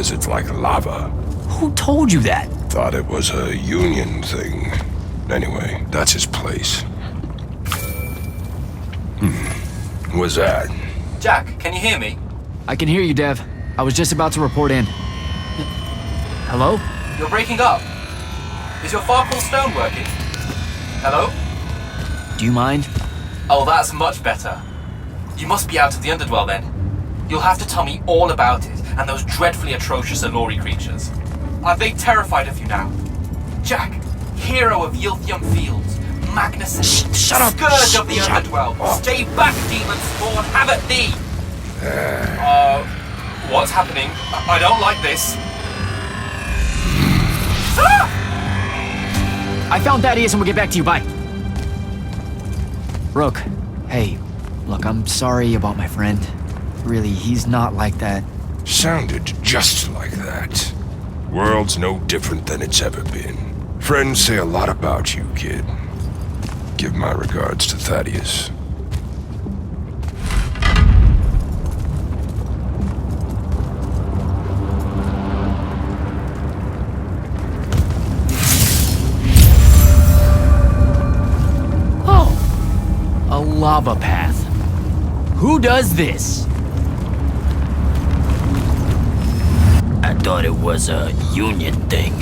wizards like lava. Who told you that? Thought it was a union thing. Anyway, that's his place. What's that? Jack, can you hear me? I can hear you, Dev. I was just about to report in. Hello? You're breaking up. Is your Farpool stone working? Hello? Do you mind? Oh, that's much better. You must be out of the Underdwell then. You'll have to tell me all about it and those dreadfully atrocious Allori creatures. Are they terrified of you now? Jack, hero of Yilthium Fields, Magnuson, Shut up! Scourge of the Underdwell, stay back, demon spawn, have at thee! What's happening? I don't like this. I found Thaddeus and we'll get back to you, bye. Rook, hey, look, I'm sorry about my friend. Really, he's not like that. Sounded just like that. World's no different than it's ever been. Friends say a lot about you, kid. Give my regards to Thaddeus. Oh, a lava path. Who does this? I thought it was a union thing.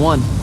one.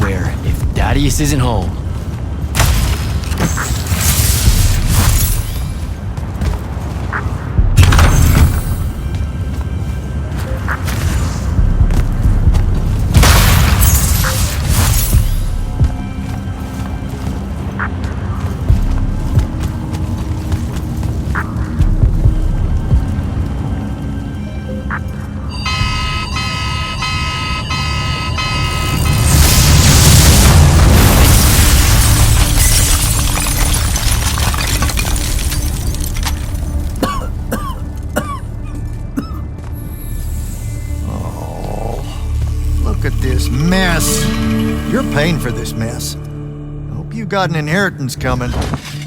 swear, if Thaddeus isn't home... Look at this mess. You're paying for this mess. Hope you got an inheritance coming.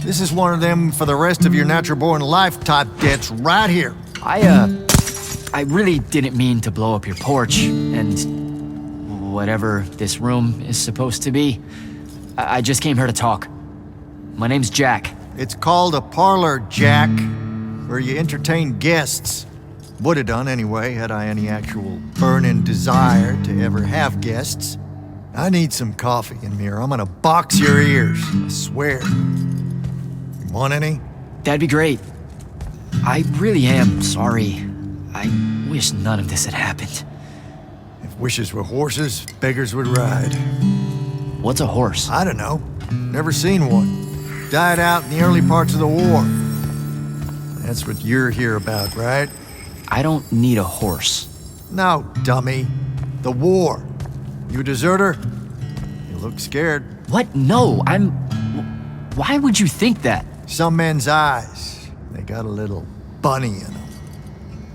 This is one of them for the rest of your natural-born life type debts right here. I really didn't mean to blow up your porch, and whatever this room is supposed to be. I just came here to talk. My name's Jack. It's called a parlor, Jack, where you entertain guests. Would have done anyway, had I any actual burning desire to ever have guests. I need some coffee in here. I'm gonna box your ears, I swear. You want any? That'd be great. I really am sorry. I wish none of this had happened. If wishes were horses, beggars would ride. What's a horse? I don't know. Never seen one. Died out in the early parts of the war. That's what you're here about, right? I don't need a horse. No, dummy. The war. You a deserter? You look scared. What? No, I'm... Why would you think that? Some men's eyes, they got a little bunny in them.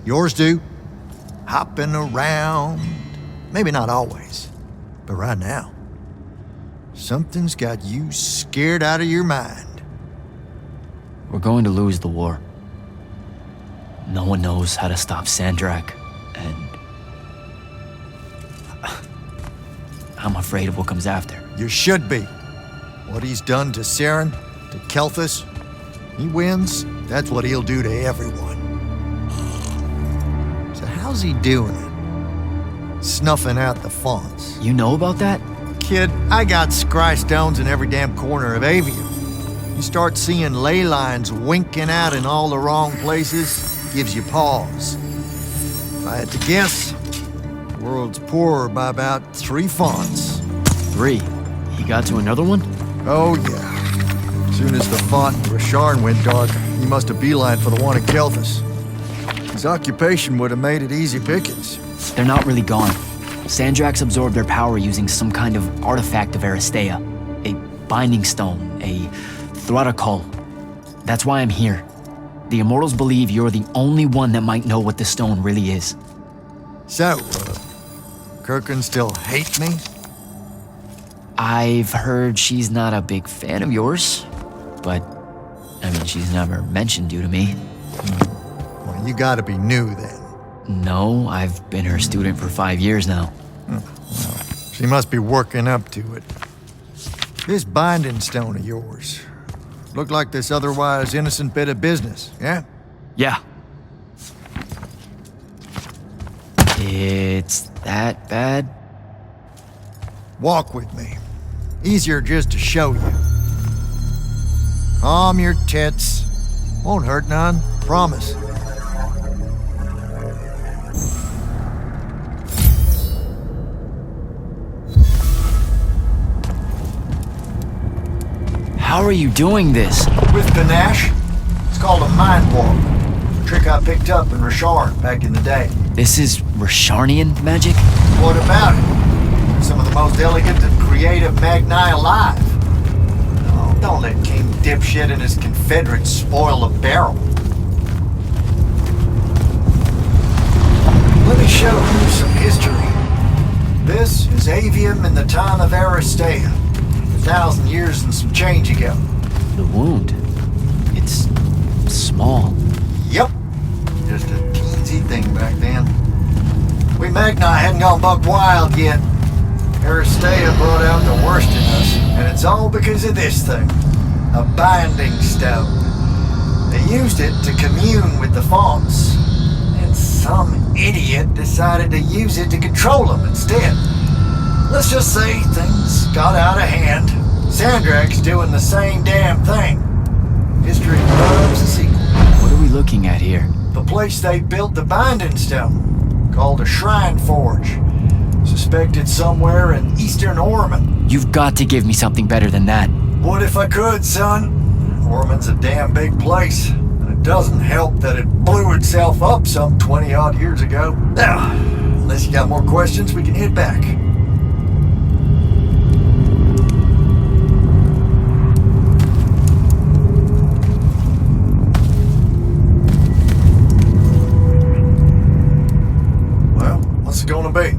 Yours do. Hopping around. Maybe not always, but right now. Something's got you scared out of your mind. We're going to lose the war. No one knows how to stop Sandrak, and... I'm afraid of what comes after. You should be. What he's done to Saren, to Kelthus, he wins, that's what he'll do to everyone. So how's he doing it? Snuffing out the fonts. You know about that? Kid, I got scry stones in every damn corner of Aveum. You start seeing ley lines winking out in all the wrong places, gives you pause. If I had to guess, the world's poorer by about 3 fonts. 3? He got to another one? Oh yeah. As soon as the font in Rasharn went dark, he must have beelined for the one at Kelthus. His occupation would have made it easy pickings. They're not really gone. Sandrax absorbed their power using some kind of artifact of Aristea. A binding stone, a Throttacol. That's why I'm here. The Immortals believe you're the only one that might know what the stone really is. So, Kirkin still hate me? I've heard she's not a big fan of yours, but, I mean, she's never mentioned you to me. Well, you gotta be new then. No, I've been her student for 5 years now. Well, she must be working up to it. This binding stone of yours, look like this otherwise innocent bit of business, yeah? Yeah. It's that bad? Walk with me. Easier just to show you. Calm your tits. Won't hurt none, promise. How are you doing this? With panache. It's called a mind warp. A trick I picked up in Rasharn back in the day. This is Rasharnian magic? What about it? Some of the most elegant and creative Magni alive. Oh, don't let King Dipshit and his Confederates spoil the barrel. Let me show you some history. This is Aveum in the time of Aristea. 1,000 years and some change ago. The wound. It's small. Yep. Just a teensy thing back then. We Magni hadn't gone buck wild yet. Aristea brought out the worst in us, and it's all because of this thing. A binding stone. They used it to commune with the fonts, and some idiot decided to use it to control them instead. Let's just say things got out of hand. Sandrak's doing the same damn thing. History loves a sequel. What are we looking at here? The place they built the binding stone, called a shrine forge. Suspected somewhere in eastern Orman. You've got to give me something better than that. What if I could, son? Orman's a damn big place. And it doesn't help that it blew itself up some 20-odd years ago. Now, unless you got more questions, we can head back. Well, what's it gonna be?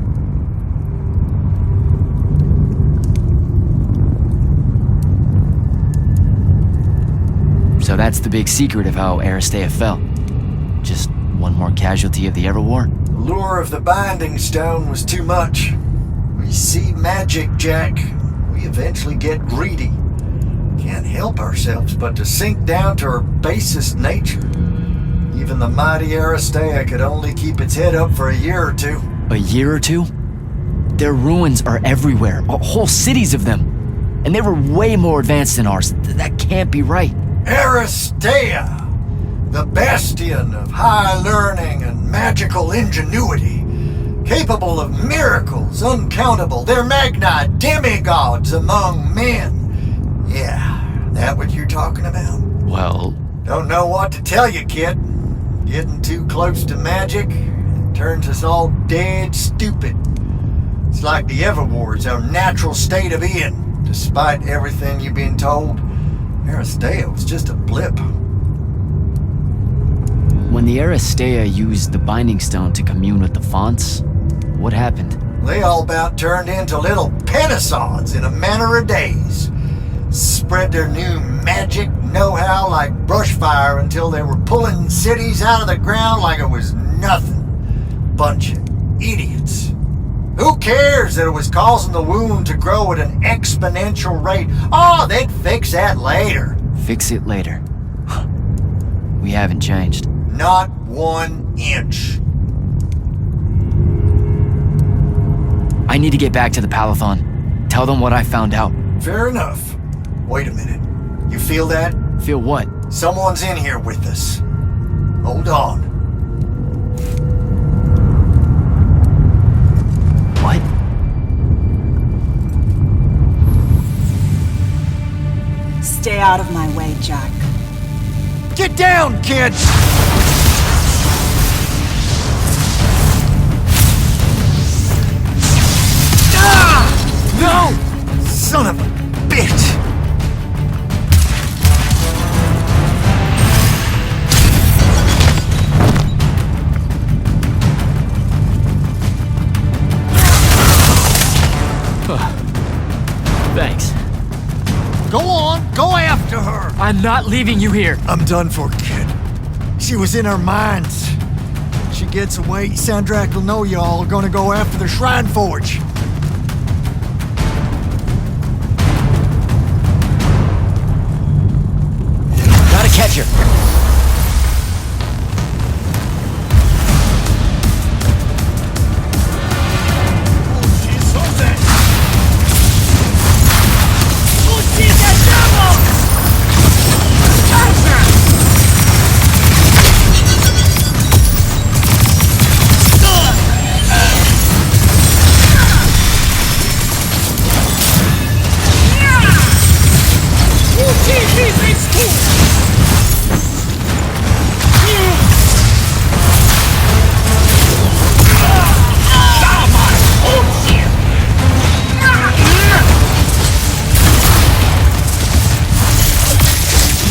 So that's the big secret of how Aristea fell. Just one more casualty of the Everwar? The lure of the binding stone was too much. We see magic, Jack. We eventually get greedy. Can't help ourselves but to sink down to our basest nature. Even the mighty Aristea could only keep its head up for a year or two. A year or two? Their ruins are everywhere, whole cities of them. And they were way more advanced than ours. That can't be right. Aristea, the bastion of high learning and magical ingenuity, capable of miracles uncountable. They're Magni demigods among men. Yeah, that what you're talking about? Well, Don't know what to tell you, kid. Getting too close to magic turns us all dead stupid. It's like the Everwar's our natural state of being. Despite everything you've been told, Aristea was just a blip. when the Aristea used the Binding Stone to commune with the fonts, what happened? They all about turned into little penisods in a matter of days. Spread their new magic know-how like brushfire until they were pulling cities out of the ground like it was nothing. Bunch of idiots. Who cares that it was causing the wound to grow at an exponential rate? Oh, they'd fix that later. Fix it later. We haven't changed. Not 1 inch. I need to get back to the Palathon. Tell them what I found out. Fair enough. Wait a minute. You feel that? Feel what? Someone's in here with us. Hold on. What? Stay out of my way, Jack. Get down, kid! Ah! No! Son of a bitch! Thanks. Go on, go after her! I'm not leaving you here. I'm done for, kid. She was in our minds. She gets away, Sandrak will know y'all are gonna go after the Shrine Forge. Gotta catch her.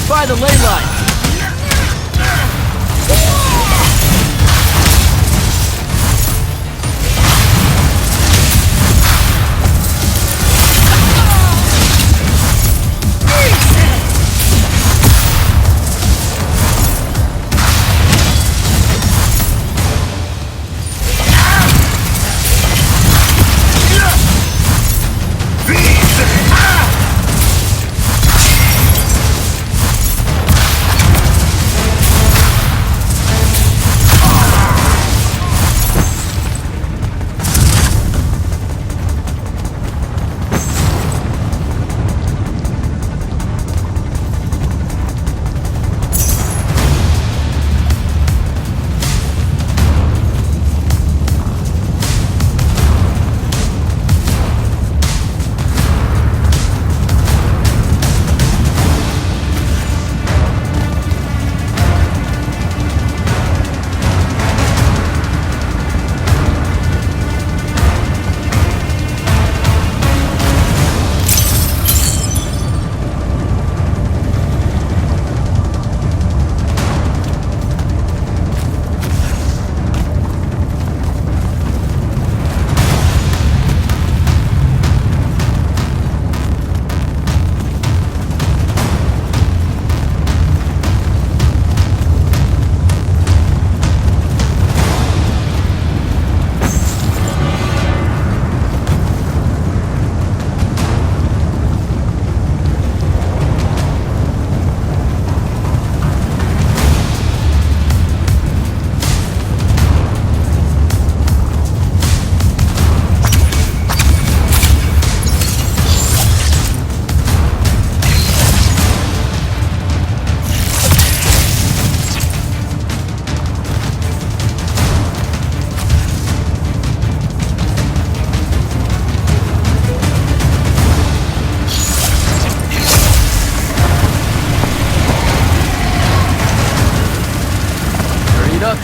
By the ley line.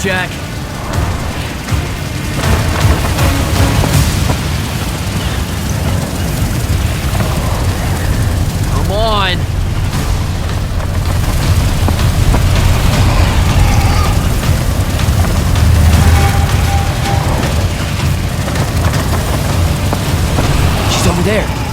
Jack. Come on. She's over there.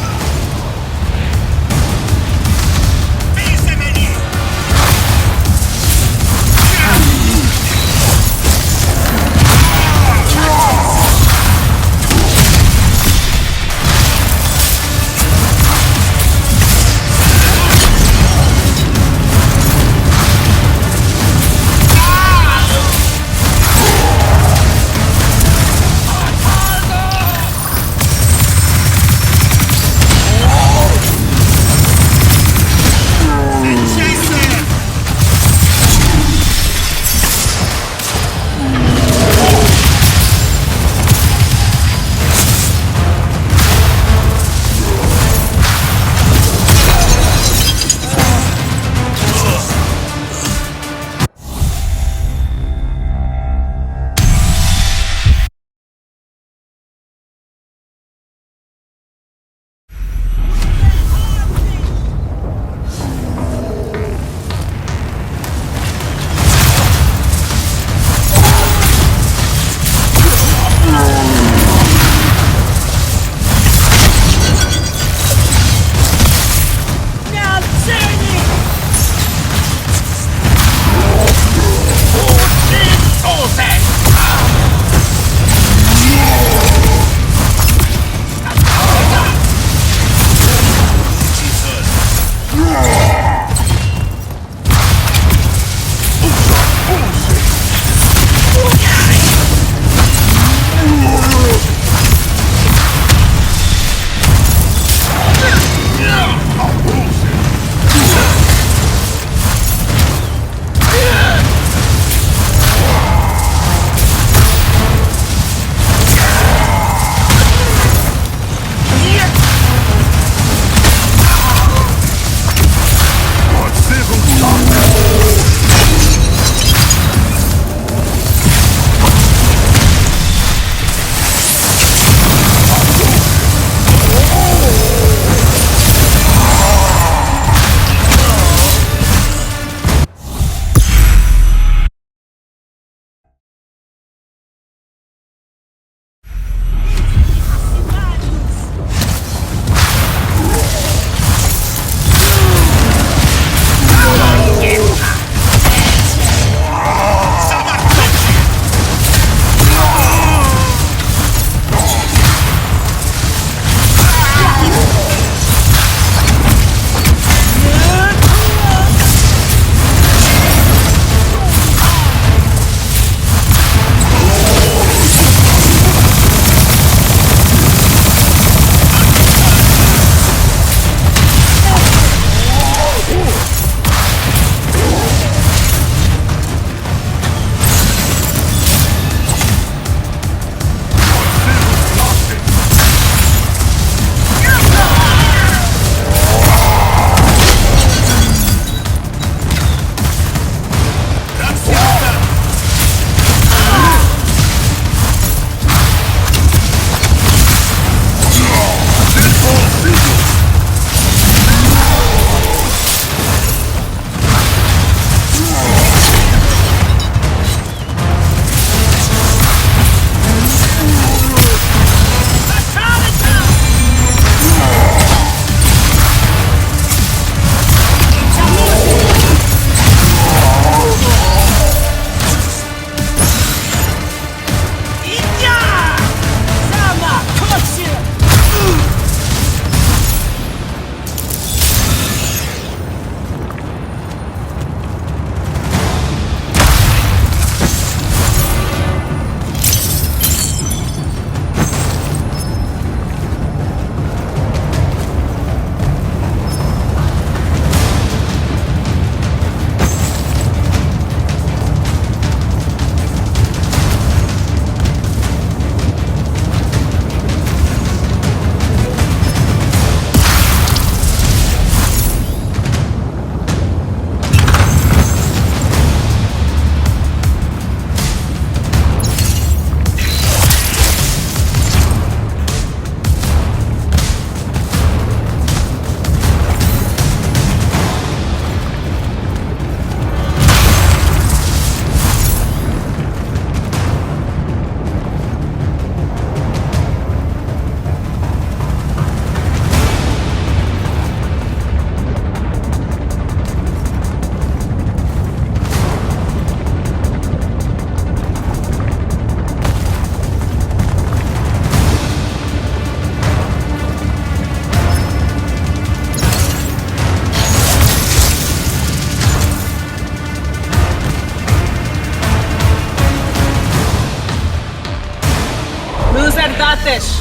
fish.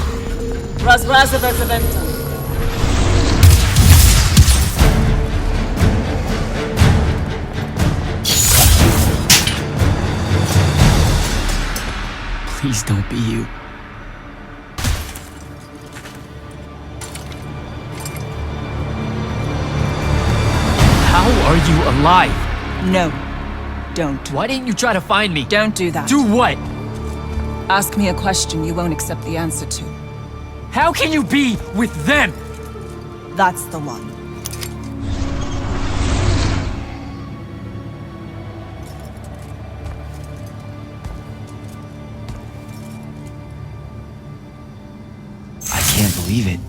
Razrazavezaventum. Please don't be you. How are you alive? No. Don't. Why didn't you try to find me? Don't do that. Do what? Ask me a question you won't accept the answer to. How can you be with them? That's the one. I can't believe it.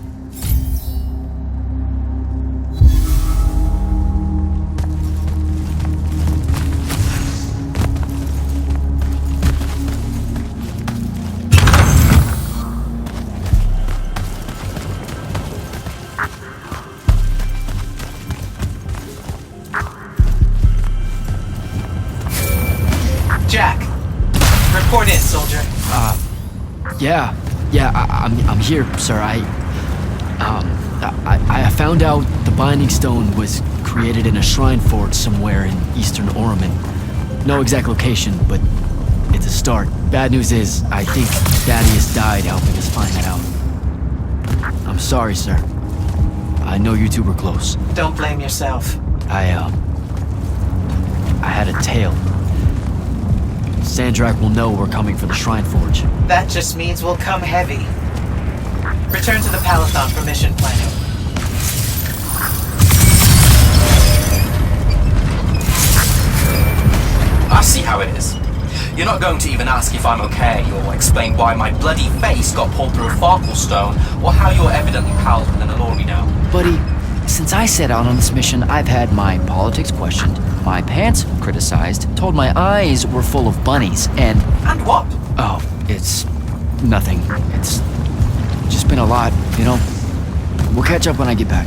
Jack, report in, soldier. I'm here, sir. I found out the Binding Stone was created in a shrine forge somewhere in eastern Orman. No exact location, but it's a start. Bad news is, I think Thaddeus died helping us find that out. I'm sorry, sir. I know you two were close. Don't blame yourself. I had a tale. Sandrak will know we're coming for the Shrine Forge. That just means we'll come heavy. Return to the Palathon for mission planning. I see how it is. You're not going to even ask if I'm okay, or explain why my bloody face got pulled through a Farkle stone, or how you're evidently pals with an Alori now. Buddy, since I set out on this mission, I've had my politics questioned, my pants criticized, told my eyes were full of bunnies, and... And what? Oh, it's... nothing. It's just been a lot, you know? We'll catch up when I get back.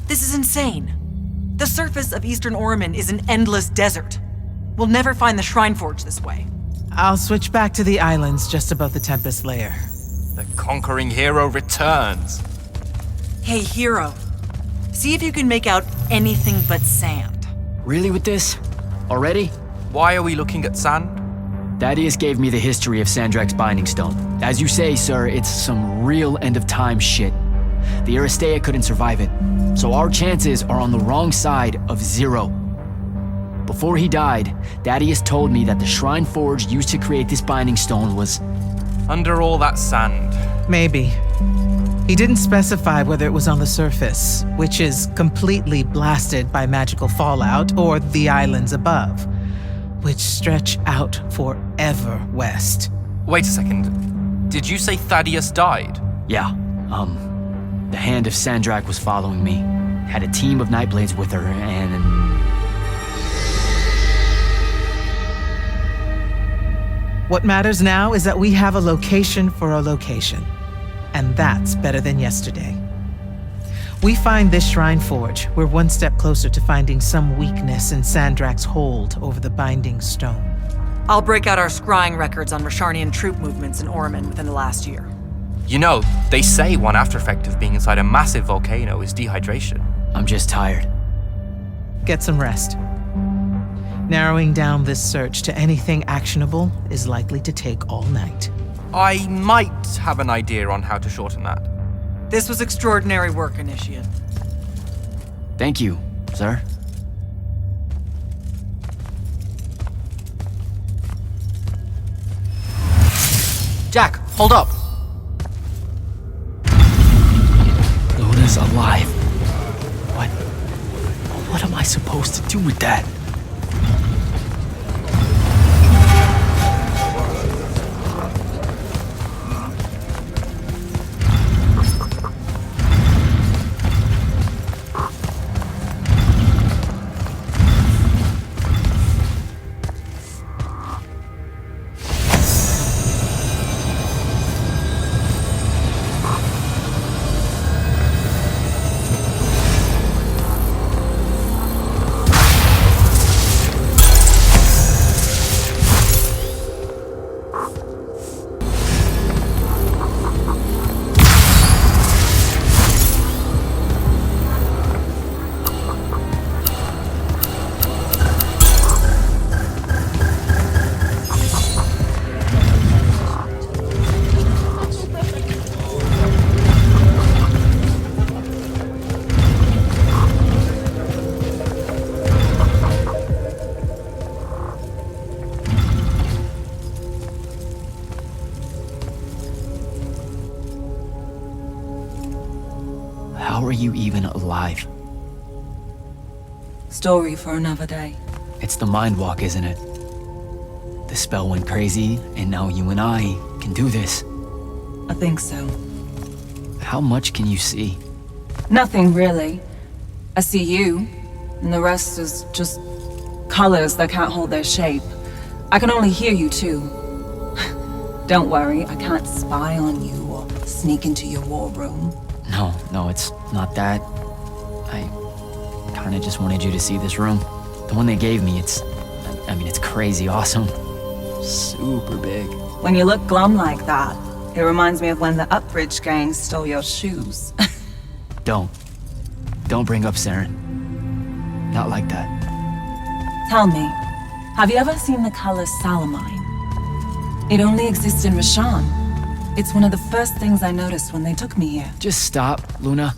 This is insane. The surface of Eastern Orman is an endless desert. We'll never find the Shrine Forge this way. I'll switch back to the islands just above the Tempest layer. The conquering hero returns. Hey, hero. See if you can make out anything but sand. Really with this? Already? Why are we looking at sand? Thaddeus gave me the history of Sandrak's Binding Stone. As you say, sir, it's some real end-of-time shit. The Aristea couldn't survive it, so our chances are on the wrong side of 0. Before he died, Thaddeus told me that the Shrine Forge used to create this Binding Stone was... Under all that sand. Maybe. He didn't specify whether it was on the surface, which is completely blasted by magical fallout, or the islands above, which stretch out forever west. Wait a second. Did you say Thaddeus died? Yeah, the Hand of Sandrak was following me. Had a team of Nightblades with her, and... What matters now is that we have a location for a location. And that's better than yesterday. We find this shrine forge, we're one step closer to finding some weakness in Sandrak's hold over the binding stone. I'll break out our scrying records on Rasharnian troop movements in Orman within the last year. You know, they say one after effect of being inside a massive volcano is dehydration. I'm just tired. Get some rest. Narrowing down this search to anything actionable is likely to take all night. I might have an idea on how to shorten that. This was extraordinary work, Initiate. Thank you, sir. Jack, hold up. Luna's alive. What am I supposed to do with that? How are you even alive? Story for another day. It's the mind walk, isn't it? The spell went crazy, and now you and I can do this. I think so. How much can you see? Nothing really. I see you, and the rest is just colors that can't hold their shape. I can only hear you too. Don't worry, I can't spy on you or sneak into your war room. No, it's not that. I kinda just wanted you to see this room. The one they gave me, it's crazy awesome. Super big. When you look glum like that, it reminds me of when the Upbridge gang stole your shoes. Don't bring up Saren. Not like that. Tell me, have you ever seen the color Salamine? It only exists in Rasharn. It's one of the first things I noticed when they took me here. Just stop, Luna.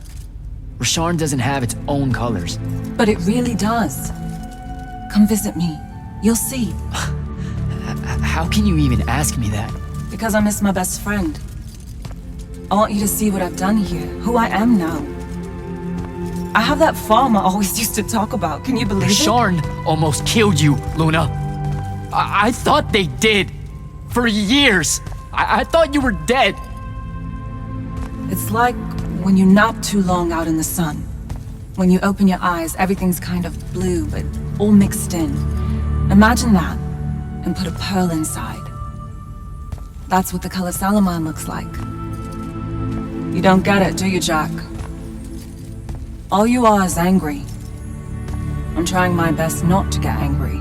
Rasharn doesn't have its own colors. But it really does. Come visit me. You'll see. How can you even ask me that? Because I miss my best friend. I want you to see what I've done here, who I am now. I have that farm I always used to talk about. Can you believe it? Rasharn almost killed you, Luna. I thought they did. For years. I thought you were dead. It's like when you nap too long out in the sun. When you open your eyes, everything's kind of blue, but all mixed in. Imagine that, and put a pearl inside. That's what the color Salamine looks like. You don't get it, do you, Jack? All you are is angry. I'm trying my best not to get angry.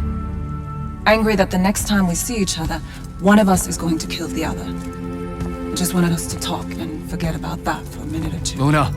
Angry that the next time we see each other, one of us is going to kill the other. I just wanted us to talk and forget about that for a minute or two. Luna,